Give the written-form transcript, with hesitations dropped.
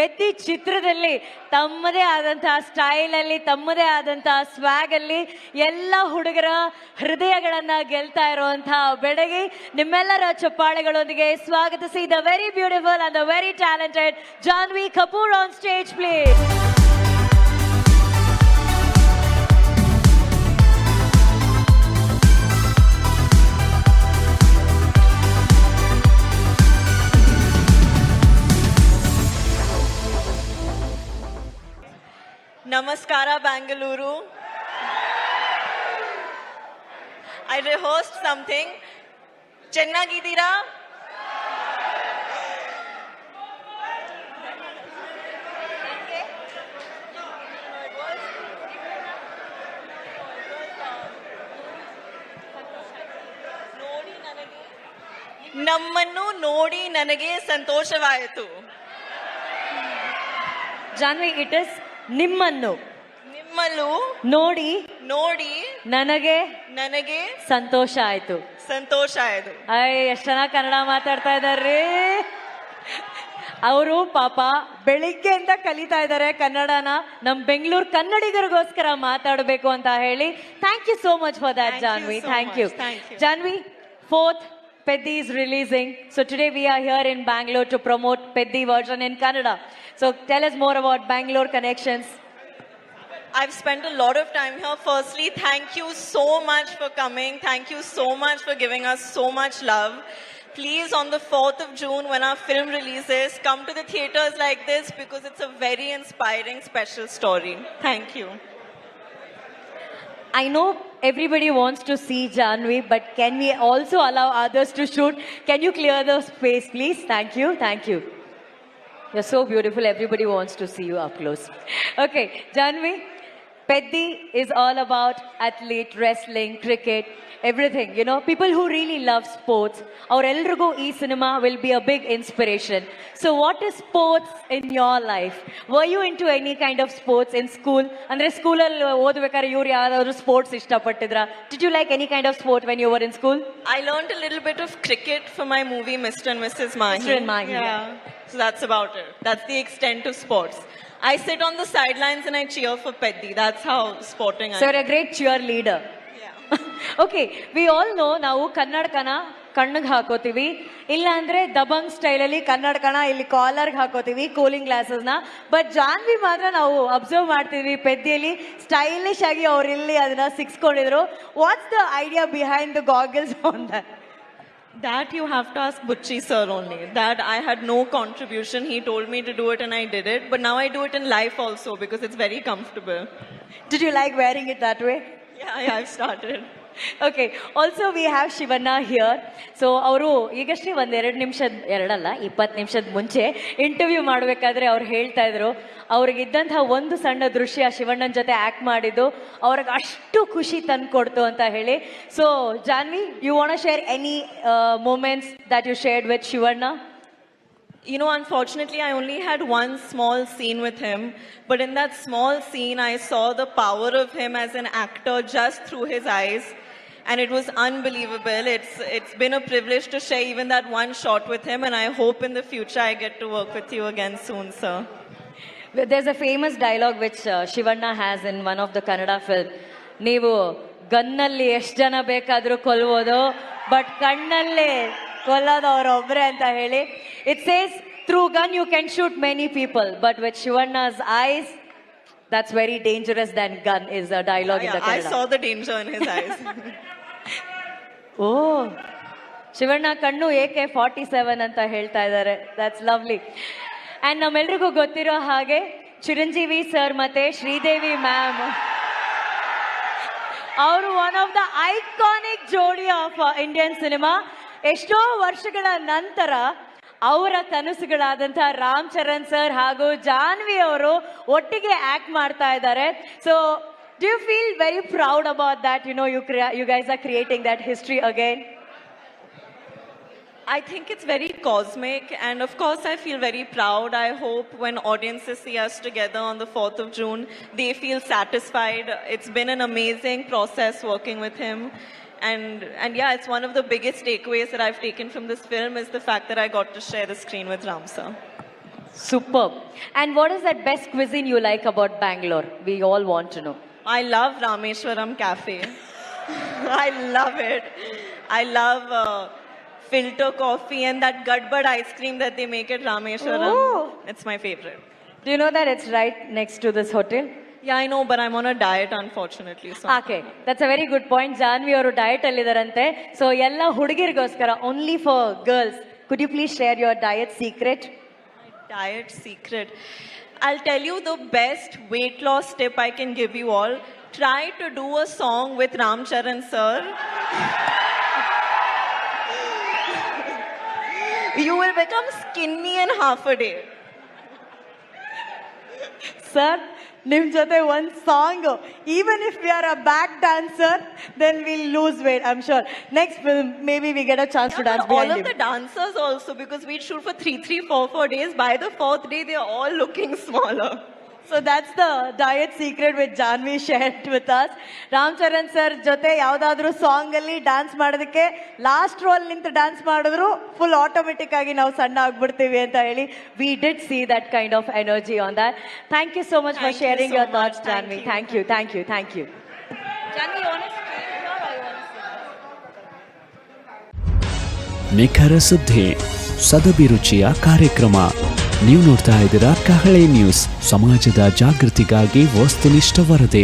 ಪ್ರತಿ ಚಿತ್ರದಲ್ಲಿ ತಮ್ಮದೇ ಆದಂತಹ ಸ್ಟೈಲ್ ಅಲ್ಲಿ ತಮ್ಮದೇ ಆದಂತಹ ಸ್ವಾಗ್ ಅಲ್ಲಿ ಎಲ್ಲ ಹುಡುಗರ ಹೃದಯಗಳನ್ನ ಗೆಲ್ತಾ ಇರುವಂತಹ ಬೆಡಗಿ ನಿಮ್ಮೆಲ್ಲರ ಚಪ್ಪಾಳೆಗಳೊಂದಿಗೆ ಸ್ವಾಗತಿಸಿ the very beautiful and the very talented Janhvi Kapoor on stage please. Namaskara Bangalore. I rehearsed something. Chennagidira. ನಮ್ಮನ್ನು ನೋಡಿ ನನಗೆ ಸಂತೋಷವಾಯಿತು. ಜಾನ್ವಿ, ಇಟ್ ಇಸ್ ನಿಮ್ಮನ್ನು ನಿಮ್ಮಲ್ಲೂ ನೋಡಿ ನೋಡಿ ನನಗೆ ಸಂತೋಷ ಆಯ್ತು. ಸಂತೋಷ ಆಯ್ತು. ಎಷ್ಟ್ ಚೆನ್ನಾಗಿ ಕನ್ನಡ ಮಾತಾಡ್ತಾ ಇದಾರ್ರಿ. ಅವರು ಪಾಪ ಬೆಳಿಗ್ಗೆಯಿಂದ ಕಲಿತಾ ಇದ್ದಾರೆ ಕನ್ನಡನ. ನಮ್ ಬೆಂಗಳೂರು ಕನ್ನಡಿಗರಿಗೋಸ್ಕರ ಮಾತಾಡಬೇಕು ಅಂತ ಹೇಳಿ. Thank you so much for that Janhvi. Thank you Janhvi. 4th Peddi is releasing. So today we are here in Bangalore to promote Peddi version in Kannada. So tell us more about Bangalore connections. I've spent a lot of time here. Firstly, thank you so much for coming. Thank you so much for giving us so much love. Please, on the 4th of June, when our film releases, come to the theaters like this because it's a very inspiring, special story. Thank you. I know everybody wants to see Janvi, but can we also allow others to shoot? Can you clear the space, please? Thank you. Thank you. You're so beautiful. Everybody wants to see you up close. Okay, Janvi, Peddi is all about athlete, wrestling, cricket, everything. You know, people who really love sports. Our Elrugo E cinema will be a big inspiration. So what is sports in your life? Were you into any kind of sports in school? Andre school alli odbekare iವರು ಯಾರಾದರೂ sports ಇಷ್ಟಪಟ್ಟಿದ್ರಾ? Did you like any kind of sport when you were in school? I learned a little bit of cricket for my movie Mr. and Mrs. Mahi. Mr. and Mahi. Yeah. So that's about it. That's the extent of sports. I sit on the sidelines and I cheer for Peddi. That's how sporting I am. So you're a great cheerleader. Okay, we all know ನಾವು ಕನ್ನಡಕನ ಕಣ್ಣಿಗೆ ಹಾಕೋತೀವಿ, ಇಲ್ಲ ಅಂದ್ರೆ ದಬಂಗ್ ಸ್ಟೈಲಲ್ಲಿ ಕನ್ನಡಕನ ಇಲ್ಲಿ ಕಾಲರ್ಗೆ ಹಾಕೋತೀವಿ, cooling ಗ್ಲಾಸಸ್ನ. But Janhvi ಮಾತ್ರ ನಾವು observe ಮಾಡ್ತೀವಿ ಪೆದ್ದಿಯಲ್ಲಿ stylish ಆಗಿ ಅವ್ರು ಇಲ್ಲಿ ಅದನ್ನ ಸಿಕ್ಸ್ಕೊಂಡಿದ್ರು. What's the idea behind the goggles on that? That you have to ask Butchi sir only. That I had no contribution. He told me to do it and I did it. But now I do it in life also because it's very comfortable. Did you like wearing it that way? Yeah, I've started. Okay, also we have Shivanna here. So ಅವರು ಈಗಷ್ಟೇ ಒಂದು 20 ನಿಮಿಷದ ಮುಂಚೆ interview ಮಾಡಬೇಕಾದ್ರೆ ಅವ್ರು ಹೇಳ್ತಾ ಇದ್ರು ಅವ್ರಿಗಿದ್ದಂತಹ ಒಂದು ಸಣ್ಣ ದೃಶ್ಯ ಶಿವಣ್ಣನ ಜೊತೆ ಆಕ್ಟ್ ಮಾಡಿದ್ದು ಅವ್ರಿಗೆ ಅಷ್ಟು ಖುಷಿ ತಂದು ಕೊಡ್ತು ಅಂತ ಹೇಳಿ. So Janhvi, you want to share any moments that you shared with Shivanna? You know, unfortunately, I only had one small scene with him. But in that small scene, I saw the power of him as an actor just through his eyes. And it was unbelievable. It's been a privilege to share even that one shot with him. And I hope in the future I get to work with you again soon, sir. There's a famous dialogue which Shivanna has in one of the Kannada film. ನೀವು ಗನ್ನಲ್ಲಿ ಎಷ್ಟು ಜನ ಬೇಕಾದರೂ ಕೊಲ್ಬೋದು, but ಕಣ್ಣಲ್ಲಿ ಕೊಲ್ಲೋದು ಅವರೊಬ್ಬರೇ ಅಂತ ಹೇಳಿ. It says, through gun you can shoot many people, but with Shivanna's eyes, that's very dangerous than gun is the dialogue in the Kannada. I saw the danger in his eyes. ಓ, ಶಿವಣ್ಣ ಕಣ್ಣು AK-47 ಅಂತ ಹೇಳ್ತಾ ಇದ್ದಾರೆ. That's lovely. And ನಮ್ಮೆಲ್ರಿಗೂ ಗೊತ್ತಿರೋ ಹಾಗೆ Chiranjeevi sir ಮತ್ತೆ Sridevi ma'am ಅವರು one of the iconic ಜೋಡಿ of Indian cinema. ಎಷ್ಟೋ ವರ್ಷಗಳ ನಂತರ ಅವರ ಕನಸುಗಳಾದಂತಹ ರಾಮ್ ಚರಣ್ ಸರ್ ಹಾಗೂ ಜಾನ್ವಿ ಅವರು ಒಟ್ಟಿಗೆ ಆಕ್ಟ್ ಮಾಡ್ತಾ ಇದ್ದಾರೆ. So do you feel very proud about that? You know, you guys are creating that history again. I think it's very cosmic, and of course I feel very proud. I hope when audiences see us together on the 4th of June, they feel satisfied. It's been an amazing process working with him. And yeah, it's one of the biggest takeaways that I've taken from this film is the fact that I got to share the screen with Ram sir. Superb. And what is that best cuisine you like about Bangalore? We all want to know. I love Rameshwaram Cafe. I love it. I love filter coffee and that Gadbad ice cream that they make at Rameshwaram. Oh. It's my favorite. Do you know that it's right next to this hotel? Yeah, I know, but I'm on a diet, unfortunately. So. Okay, that's a very good point. Janvi ಅವರು diet ಅಲ್ಲಿದಾರಂತೆ. So ಎಲ್ಲ ಹುಡುಗಿರಿಗೋಸ್ಕರ, only for girls. Could you please share your diet secret? Diet secret. I'll tell you the best weight loss tip I can give you all. Try to do a song with Ram Charan sir. You will become skinny in half a day. Sir, ನಿಮ್ ಜೊತೆ ಒಂದ್ song, even if we are a back dancer, then we'll lose weight, I'm sure. Next film, maybe we get a chance to dance All behind of him. the dancers also, because we shoot for 4 days. By the 4th day, they are all looking smaller. So that's the diet secret which Janvi shared with us. Ram Charan sir ಜೊತೆ ಯಾವ್ದಾದ್ರು song ಅಲ್ಲಿ dance ಮಾಡೋದಕ್ಕೆ last rho ಅಲ್ಲಿ ನಿಂತು dance ಮಾಡಿದ್ರು full automatic ಆಗಿ ನಾವು ಸಣ್ಣ ಆಗ್ಬಿಡ್ತೀವಿ ಅಂತ ಹೇಳಿ, we did see that kind of energy on that. Thank you so much for Thank you sharing so your thoughts, much. Janhvi. Thank thank you, thank you, thank you. Janvi, you want to scream or you want to sing? ನಿಖರ ಸುದ್ದಿ, ಸದಭಿರುಚಿಯ ಕಾರ್ಯಕ್ರಮ. ನೀವು ನೋಡ್ತಾ ಇದ್ದೀರಾ ಕಹಳೆ news, ಸಮಾಜದ ಜಾಗೃತಿಗಾಗಿ ವಸ್ತುನಿಷ್ಠ ವರದಿ.